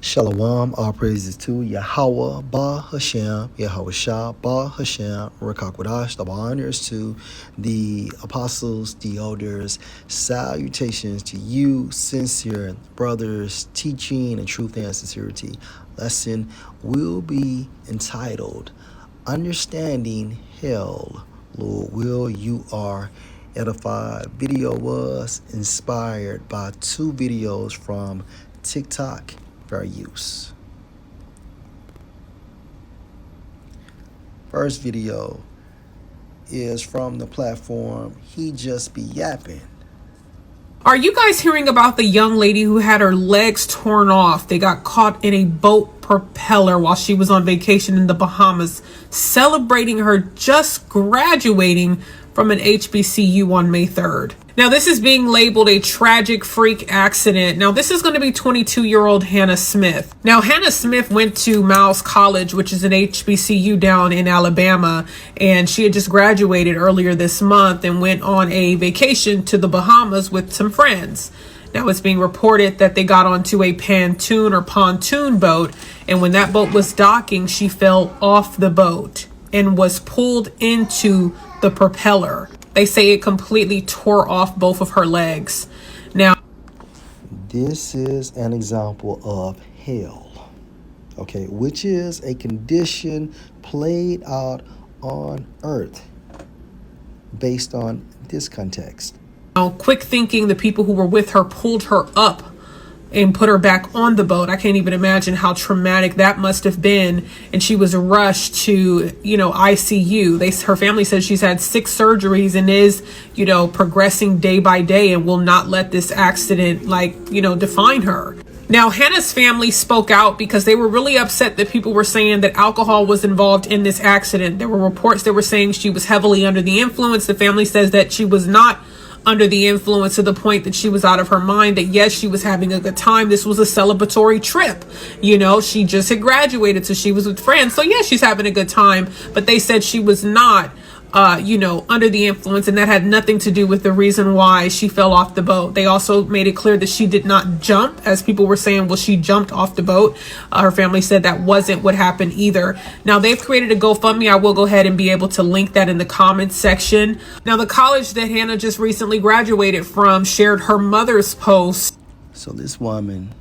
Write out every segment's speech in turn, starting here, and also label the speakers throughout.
Speaker 1: Shalom, all praises to Yahweh, Ba Hashem, Yahweh Shah, Ba Hashem, Rakakwadash, the honors to the apostles, the elders, salutations to you, sincere brothers, teaching and truth and sincerity. Lesson will be entitled, Understanding Hell. Lord will, you are edified. Video was inspired by two videos from TikTok. Fair use. First video is from the platform He Just Be Yapping.
Speaker 2: Are you guys hearing about the young lady who had her legs torn off? They got caught in a boat propeller while she was on vacation in the Bahamas, celebrating her just graduating from an HBCU on May 3rd. Now, this is being labeled a tragic freak accident. Now, this is going to be 22-year-old Hannah Smith. Now, Hannah Smith went to Miles College, which is an HBCU down in Alabama, and she had just graduated earlier this month and went on a vacation to the Bahamas with some friends. Now, it's being reported that they got onto a pontoon boat, and when that boat was docking, she fell off the boat and was pulled into the propeller. They say it completely tore off both of her legs. Now,
Speaker 1: this is an example of hell, okay, which is a condition played out on earth based on this context.
Speaker 2: Quick thinking, the people who were with her pulled her up and put her back on the boat. I can't even imagine how traumatic that must have been. And she was rushed to, ICU. Her family says she's had 6 surgeries and is, progressing day by day and will not let this accident, define her. Now, Hannah's family spoke out because they were really upset that people were saying that alcohol was involved in this accident. There were reports that were saying she was heavily under the influence. The family says that she was not under the influence to the point that she was out of her mind, that yes, she was having a good time. This was a celebratory trip. She just had graduated, so she was with friends. So yes, she's having a good time, but they said she was not under the influence, and that had nothing to do with the reason why she fell off the boat. They also made it clear that she did not jump, as people were saying, well, she jumped off the boat. Her family said that wasn't what happened either. Now, they've created a GoFundMe. I will go ahead and be able to link that in the comments section. Now, the college that Hannah just recently graduated from shared her mother's post.
Speaker 1: So this woman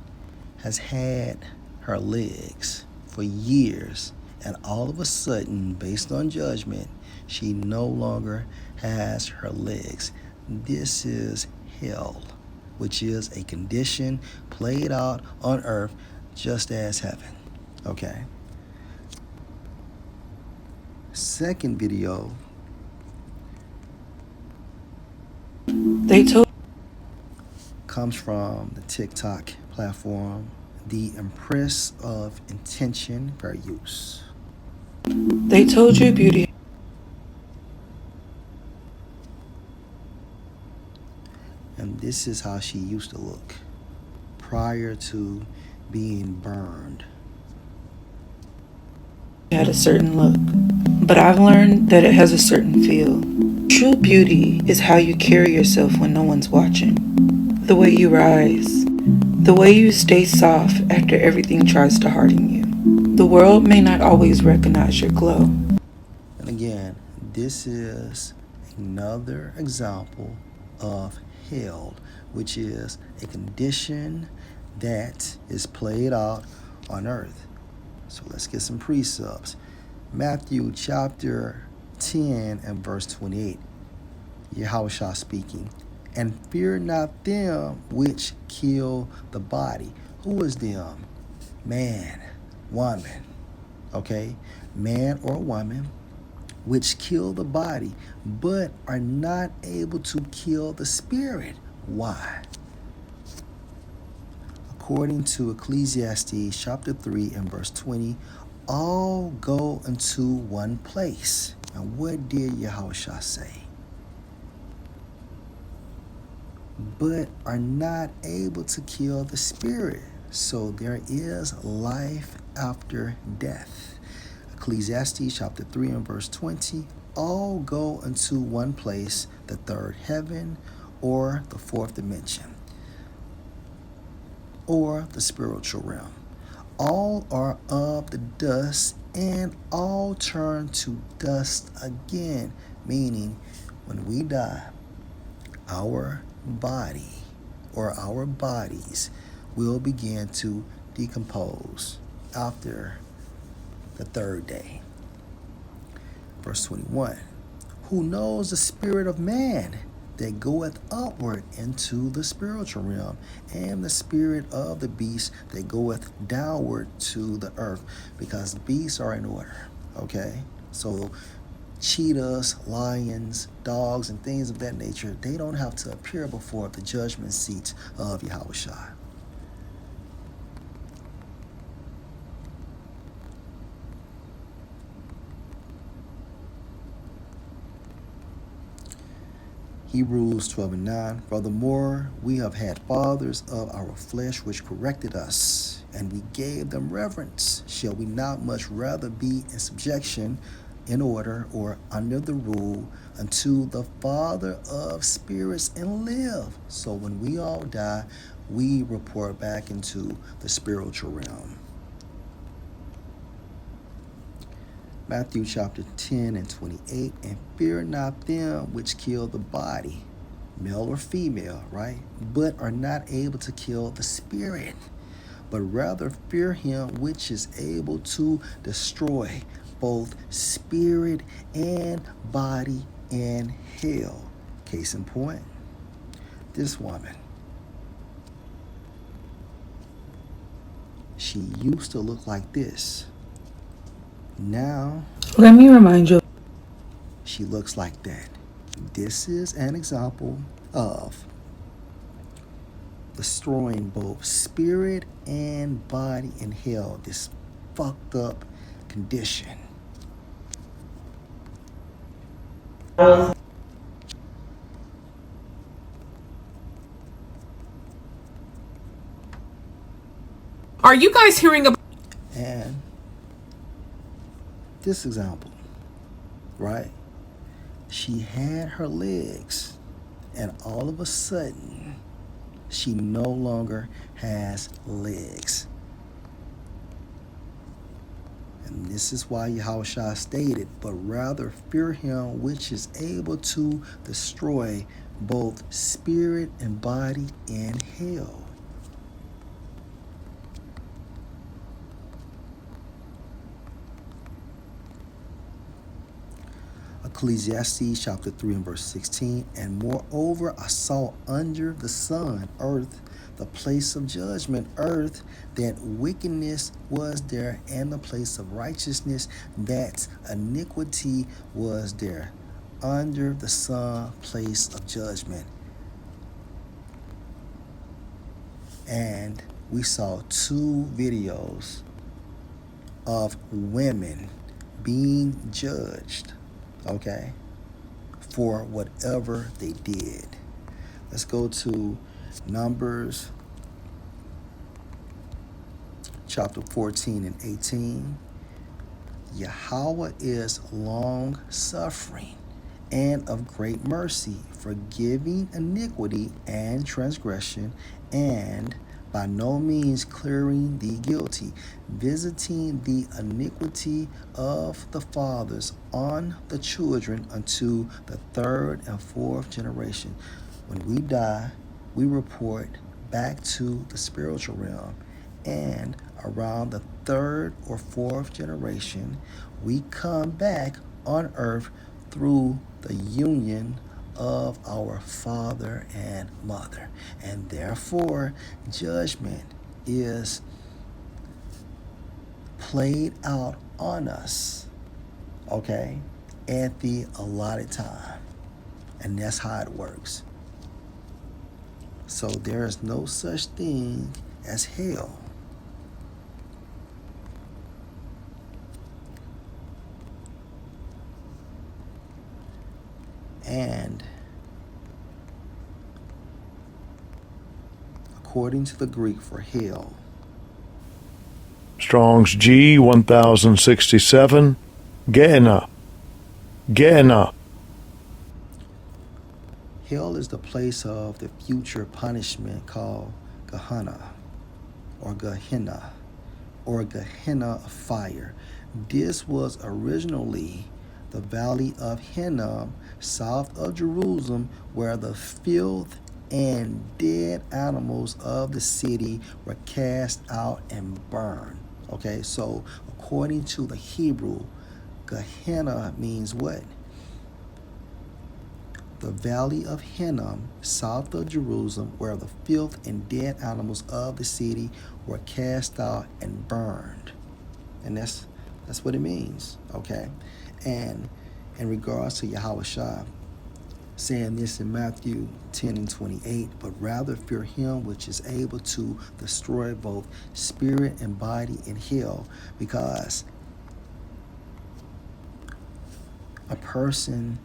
Speaker 1: has had her legs for years, and all of a sudden, based on judgment, she no longer has her legs. This is hell, which is a condition played out on earth just as heaven. Okay. Second video. Comes from the TikTok platform, The Empress of Intention for Use.
Speaker 3: They told you beauty.
Speaker 1: And this is how she used to look prior to being burned.
Speaker 3: Had a certain look, but I've learned that it has a certain feel. True beauty is how you carry yourself when no one's watching. The way you rise, the way you stay soft after everything tries to harden you. The world may not always recognize your glow.
Speaker 1: And again, this is another example of hell, which is a condition that is played out on earth. So let's get some precepts. Matthew chapter 10 and verse 28. Yahushua speaking. And fear not them which kill the body. Who is them? Man, woman. Okay? Man or woman, which kill the body, but are not able to kill the spirit. Why? According to Ecclesiastes chapter 3 and verse 20, all go into one place. And what did Yahushua say? But are not able to kill the spirit. So there is life after death. Ecclesiastes chapter 3 and verse 20, all go into one place, the third heaven or the fourth dimension or the spiritual realm. All are of the dust, and all turn to dust again. Meaning, when we die, our body or our bodies will begin to decompose after the third day. Verse 21. Who knows the spirit of man that goeth upward into the spiritual realm, and the spirit of the beast that goeth downward to the earth? Because beasts are in order, okay? So cheetahs, lions, dogs, and things of that nature, they don't have to appear before the judgment seat of Yahushua. Hebrews 12:9. Furthermore, we have had fathers of our flesh which corrected us, and we gave them reverence. Shall we not much rather be in subjection, in order, or under the rule unto the Father of spirits and live? So when we all die, we report back into the spiritual realm. Matthew chapter 10 and 28, and fear not them which kill the body, male or female, right? But are not able to kill the spirit, but rather fear him which is able to destroy both spirit and body in hell. Case in point, this woman, she used to look like this. Now,
Speaker 3: Let me remind you.
Speaker 1: she looks like that. This is an example of destroying both spirit and body in hell, this fucked up condition.
Speaker 2: Are you guys hearing about?
Speaker 1: And this example, right? She had her legs, and all of a sudden, she no longer has legs. And this is why Yahushua stated, but rather fear him which is able to destroy both spirit and body in hell. Ecclesiastes chapter 3 and verse 16, and moreover I saw under the sun, earth, the place of judgment, earth, that wickedness was there, and the place of righteousness, that iniquity was there. Under the sun, place of judgment. And we saw 2 videos of women being judged, okay, for whatever they did. Let's go to Numbers chapter 14 and 18. Yahweh is long suffering and of great mercy, forgiving iniquity and transgression, and by no means clearing the guilty, visiting the iniquity of the fathers on the children unto the 3rd and 4th generation. When we die, we report back to the spiritual realm, and around the 3rd or 4th generation, we come back on earth through the union of our father and mother. And therefore, judgment is played out on us, okay, at the allotted time. And that's how it works. So there is no such thing as hell. And according to the Greek for hell,
Speaker 4: Strong's G 1067, Gehenna. Gehenna.
Speaker 1: hell is the place of the future punishment called Gehenna or Gehenna, or Gehenna of fire. This was originally the valley of Hinnom, south of Jerusalem, where the filth and dead animals of the city were cast out and burned. Okay, so according to the Hebrew, Gehenna means what? The valley of Hinnom, south of Jerusalem, where the filth and dead animals of the city were cast out and burned. And that's what it means, okay? And in regards to Yahushua saying this in Matthew 10 and 28, but rather fear him which is able to destroy both spirit and body in hell, because a person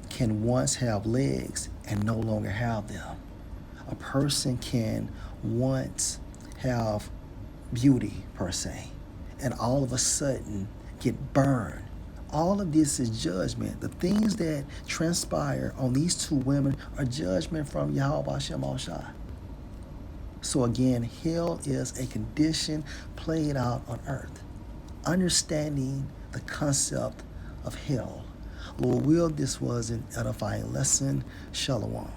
Speaker 1: can once have legs and no longer have them. A person can once have beauty, per se, and all of a sudden get burned. All of this is judgment. The things that transpire on these two women are judgment from Yahweh Shem Shai. So again, hell is a condition played out on earth. Understanding the concept of hell. Lord will, this was an edifying lesson. Shalom.